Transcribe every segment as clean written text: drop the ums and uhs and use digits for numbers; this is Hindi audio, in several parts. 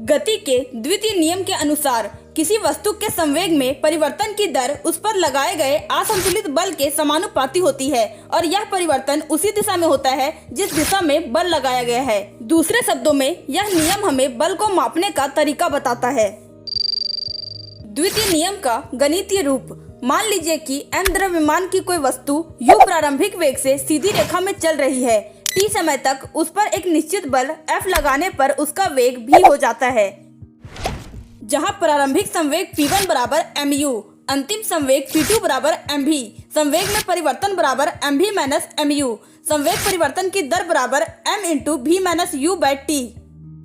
गति के द्वितीय नियम के अनुसार किसी वस्तु के संवेग में परिवर्तन की दर उस पर लगाए गए असंतुलित बल के समानुपाती होती है और यह परिवर्तन उसी दिशा में होता है जिस दिशा में बल लगाया गया है। दूसरे शब्दों में यह नियम हमें बल को मापने का तरीका बताता है। द्वितीय नियम का गणितीय रूप। मान लीजिए कि m द्रव्यमान की कोई वस्तु u प्रारंभिक वेग से सीधी रेखा में चल रही है। t समय तक उस पर एक निश्चित बल F लगाने पर उसका वेग v हो जाता है। जहां प्रारंभिक संवेग p1 बराबर mu, अंतिम संवेग p2 बराबर mv, संवेग में परिवर्तन बराबर mv माइनस mu, संवेग परिवर्तन की दर बराबर m into v minus u by t।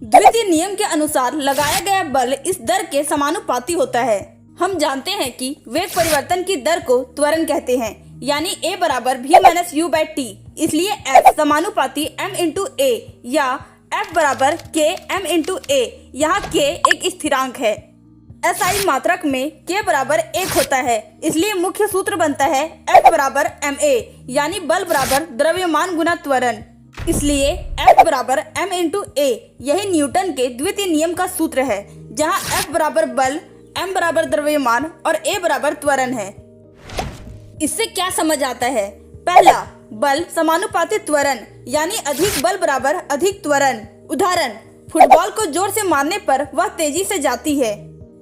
द्वितीय नियम के अनुसार लगाया गया बल इस दर के समानुपाती होता है। हम जानते हैं कि वेग परिवर्तन की दर को त्वरण कहते हैं, यानी a बराबर v minus u by t। इसलिए F समानुपाती m इंटू a या F बराबर k m इंटू a। यहाँ k एक स्थिरांक है। SI मात्रक में k बराबर 1 होता है, इसलिए मुख्य सूत्र बनता है F बराबर ma, यानी बल बराबर द्रव्यमान गुना त्वरण। इसलिए F बराबर m इंटू a यही न्यूटन के द्वितीय नियम का सूत्र है, जहाँ F बराबर बल, m बराबर द्रव्यमान और a बराबर त्वरण है। इससे क्या समझ आता है? पहला, बल समानुपाती त्वरण, यानी अधिक बल बराबर अधिक त्वरण। उदाहरण, फुटबॉल को जोर से मारने पर वह तेजी से जाती है।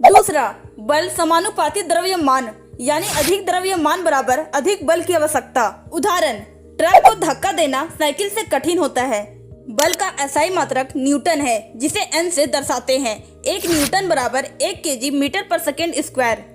दूसरा, बल समानुपाती द्रव्यमान, यानी अधिक द्रव्यमान बराबर अधिक बल की आवश्यकता। उदाहरण, ट्रक को धक्का देना साइकिल से कठिन होता है। बल का SI मात्रक न्यूटन है, जिसे N से दर्शाते हैं। 1 न्यूटन बराबर 1 kg मीटर पर सेकेंड स्क्वायर।